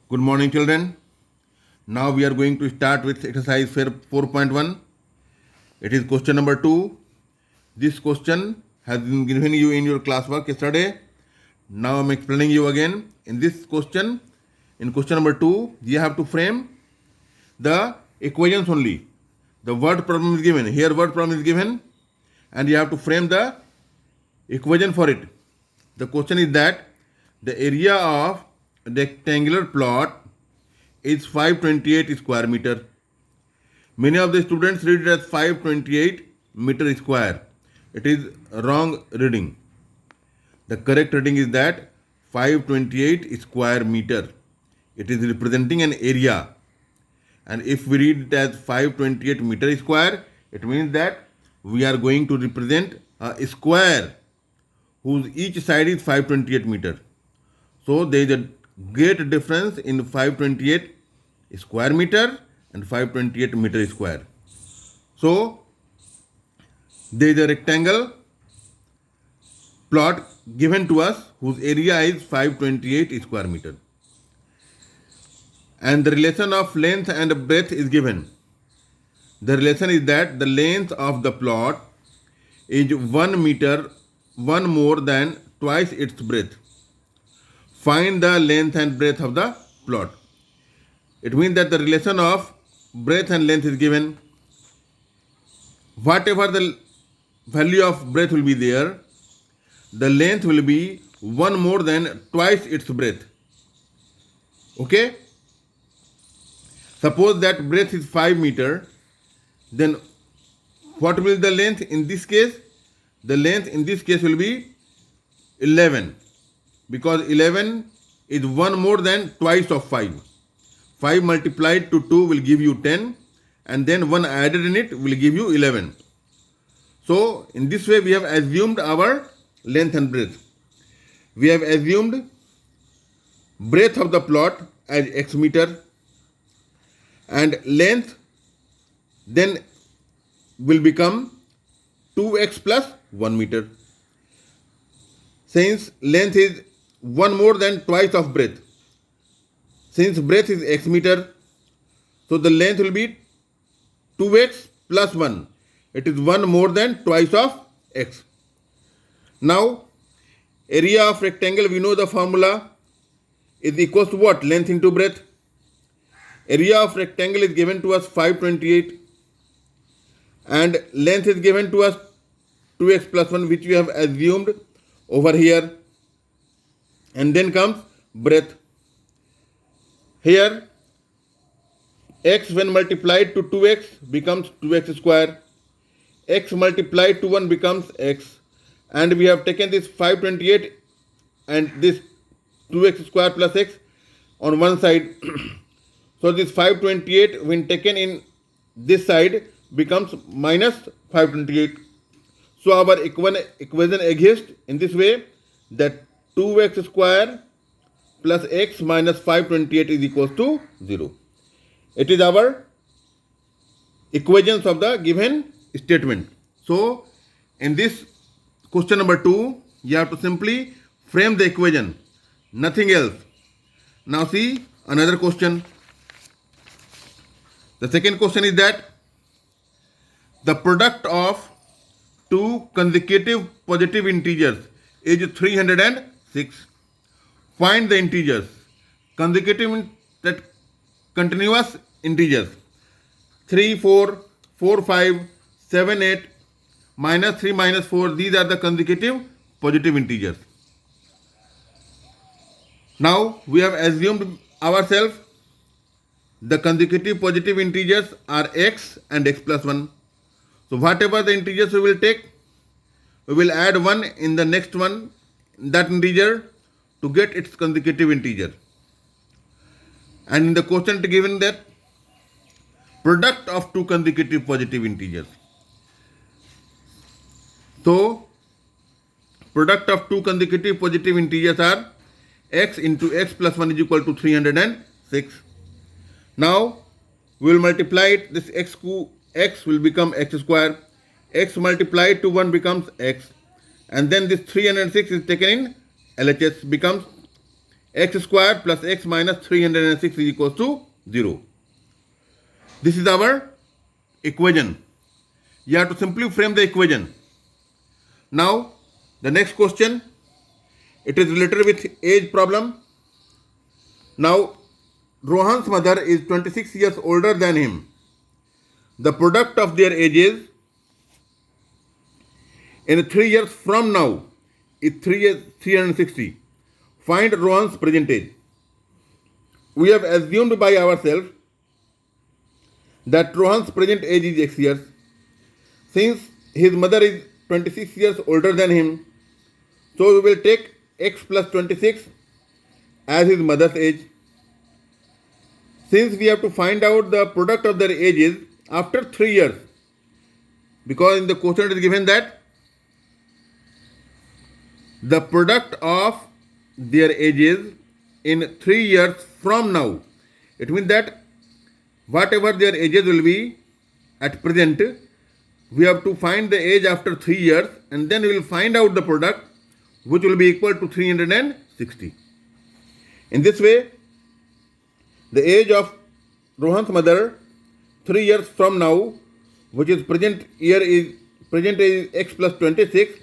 Good morning, children. Now we are going to start with exercise 4.1. It is question number 2. This question has been given you in your classwork yesterday. Now I'm explaining you again. In this question, in question number 2, you have to frame the equations only. The word problem is given. Here word problem is given and you have to frame the equation for it. The question is that the area of a rectangular plot is 528 square meter. Many of the students read it as 528 meter square. It is wrong reading. The correct reading is that 528 square meter. It is representing an area. And if we read it as 528 meter square, it means that we are going to represent a square whose each side is 528 meter. So there is a great difference in 528 square meter and 528 meter square. So there is a rectangle plot given to us whose area is 528 square meter. And the relation of length and breadth is given. The relation is that the length of the plot is 1 meter, 1 more than twice its breadth. Find the length and breadth of the plot. It means that the relation of breadth and length is given. Whatever the value of breadth will be there, the length will be 1 more than twice its breadth. Okay? Suppose that breadth is 5 meter, then what will the length in this case? The length in this case will be 11, because 11 is 1 more than twice of 5. 5 multiplied to 2 will give you 10, and then 1 added in it will give you 11. So in this way we have assumed our length and breadth. We have assumed breadth of the plot as x meter and length then will become 2x plus 1 meter. Since length is 1 more than twice of breadth, since breadth is x meter, so the length will be 2x plus 1. It is 1 more than twice of x. Now, area of rectangle, we know the formula is equals to what? Length into breadth. Area of rectangle is given to us 528 and length is given to us 2x plus 1, which we have assumed over here. And then comes breadth. Here x when multiplied to 2x becomes 2x square. X multiplied to 1 becomes x. And we have taken this 528 and this 2x square plus x on one side. So this 528 when taken in this side becomes minus 528. So our equation exists in this way, that 2x square plus x minus 528 is equals to 0. It is our equations of the given statement. So in this question number 2, you have to simply frame the equation, nothing else. Now see another question. The second question is that the product of two consecutive positive integers is 306. Find the integers. Consecutive, that continuous integers. 3, 4, 4, 5, 7, 8, minus 3, minus 4. These are the consecutive positive integers. Now we have assumed ourselves the consecutive positive integers are x and x plus 1. So whatever the integers we will take, we will add 1 in the next one, that integer, to get its consecutive integer. And in the question given that product of two consecutive positive integers. So product of two consecutive positive integers are x into x plus 1 is equal to 306. Now we will multiply it. This x will become x square. X multiplied to 1 becomes x. And then this 306 is taken in LHS, becomes x square plus x minus 306 is equals to 0. This is our equation. You have to simply frame the equation. Now, the next question, it is related with age problem. Now, Rohan's mother is 26 years older than him. The product of their ages in 3 years from now is 360. Find Rohan's present age. We have assumed by ourselves that Rohan's present age is x years. Since his mother is 26 years older than him, so we will take x plus 26 as his mother's age. Since we have to find out the product of their ages after 3 years, because in the question it is given that the product of their ages in 3 years from now. It means that whatever their ages will be at present, we have to find the age after 3 years, and then we will find out the product which will be equal to 360. In this way, the age of Rohan's mother 3 years from now, which is present is x plus 26,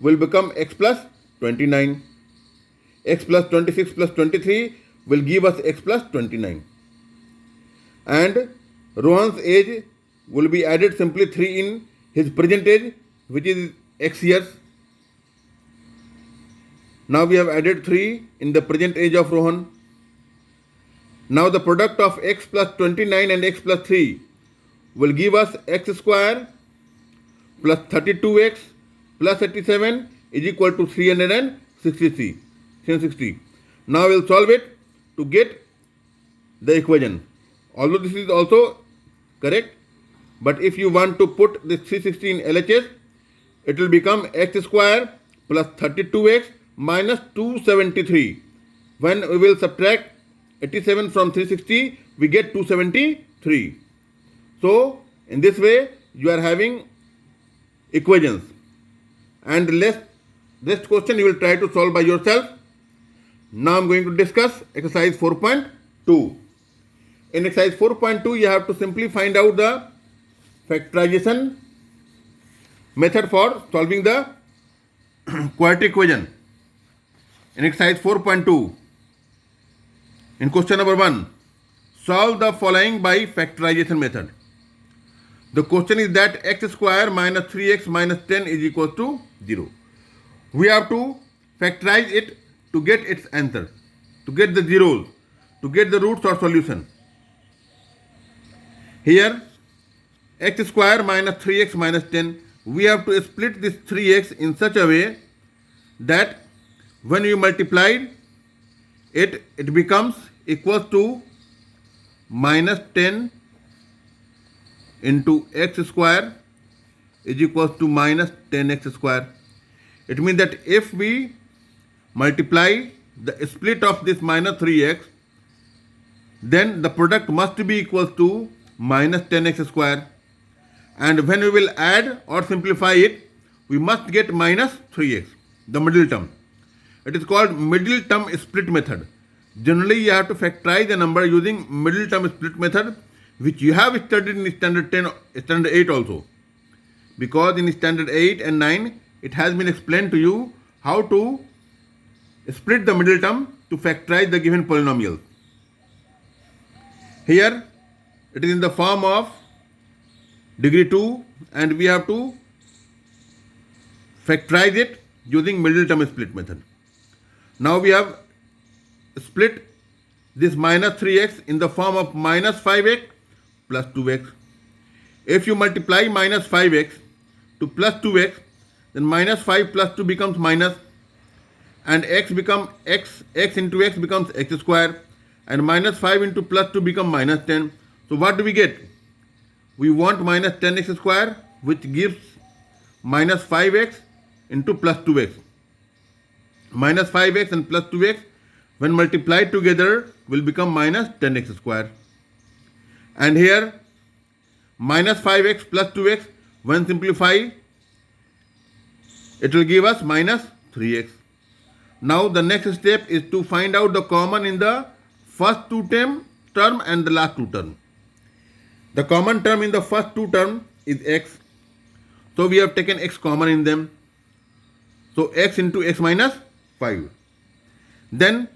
will become x plus 29. X plus 26 plus 23 will give us x plus 29. And Rohan's age will be added simply 3 in his present age, which is x years. Now we have added 3 in the present age of Rohan. Now the product of x plus 29 and x plus 3 will give us x square plus 32x plus 87 is equal to 360. Now we will solve it to get the equation. Although this is also correct, but if you want to put this 360 in LHS, it will become x square plus 32x minus 273. When we will subtract 87 from 360, we get 273. So, in this way, you are having equations. And the rest question you will try to solve by yourself. Now I am going to discuss exercise 4.2. In exercise 4.2, you have to simply find out the factorization method for solving the quadratic equation. In exercise 4.2, in question number 1, solve the following by factorization method. The question is that x square minus 3x minus 10 is equal to 0. We have to factorize it to get its answer, to get the zeros, to get the roots or solution. Here, x square minus 3x minus 10, we have to split this 3x in such a way that when you multiply it, it becomes equal to minus 10 into x square is equal to minus 10x square. It means that if we multiply the split of this minus 3x, then the product must be equal to minus 10x square. And when we will add or simplify it, we must get minus 3x, the middle term. It is called middle term split method. Generally, you have to factorize a number using middle term split method, which you have studied in standard 10, standard 8 also. Because in standard 8 and 9, it has been explained to you how to split the middle term to factorize the given polynomial. Here, it is in the form of degree 2, and we have to factorize it using middle term split method. Now we have split this minus 3x in the form of minus 5x plus 2x. If you multiply minus 5x to plus 2x, then minus 5 plus 2 becomes minus, and x become x into x becomes x square, and minus 5 into plus 2 become minus 10. So what do we get? We want minus 10x square, which gives minus 5x into plus 2x. Minus 5x and plus 2x when multiplied together will become minus 10x square. And here minus 5x plus 2x when simplify, it will give us minus 3x. Now the next step is to find out the common in the first two term and the last two term. The common term in the first two term is x. So we have taken x common in them. So x into x minus 5. Then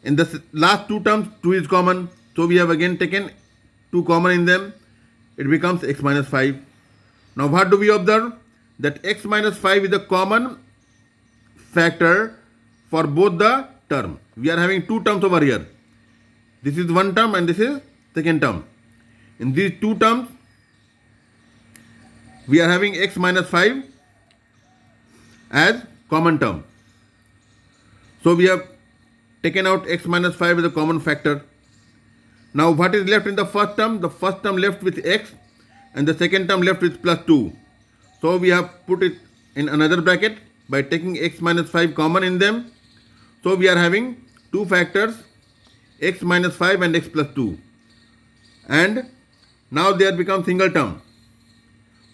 in the last two terms 2 is common. So we have again taken 2 common in them. It becomes x minus 5. Now what do we observe? That x minus 5 is the common factor for both the term. We are having 2 terms over here. This is one term and this is second term. In these 2 terms, we are having x minus 5 as common term. So we have taken out x minus 5 as a common factor. Now what is left in the first term? The first term left with x and the second term left with plus 2. So we have put it in another bracket by taking x minus 5 common in them. So we are having 2 factors, x minus 5 and x plus 2. And now they have become single term.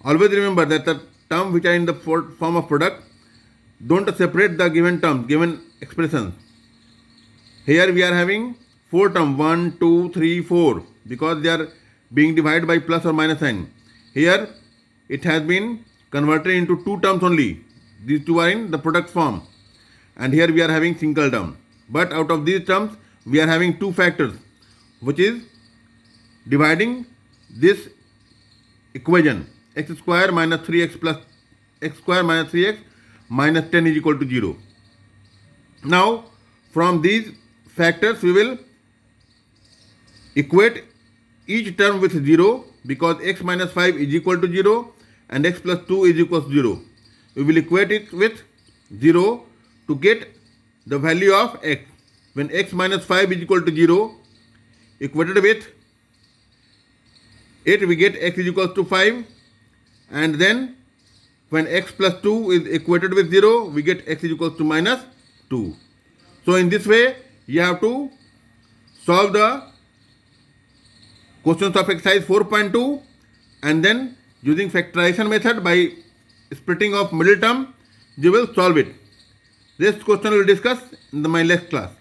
Always remember that the term which are in the form of product, don't separate the given term, given expressions. Here we are having 4 terms, 1, 2, 3, 4, because they are being divided by plus or minus sign. Here it has been converted into 2 terms only. These 2 are in the product form. And here we are having single term. But out of these terms, we are having 2 factors, which is dividing this equation, x square minus 3x plus x square minus 3x minus 10 is equal to 0. Now, from these factors, we will equate each term with 0 because x minus 5 is equal to 0 and x plus 2 is equal to 0. We will equate it with 0 to get the value of x. When x minus 5 is equal to 0, equated with it, we get x is equal to 5. And then when x plus 2 is equated with 0, we get x is equal to minus 2. So in this way, you have to solve the questions of exercise 4.2 and then using factorization method by splitting of middle term, you will solve it. This question we will discuss in my next class.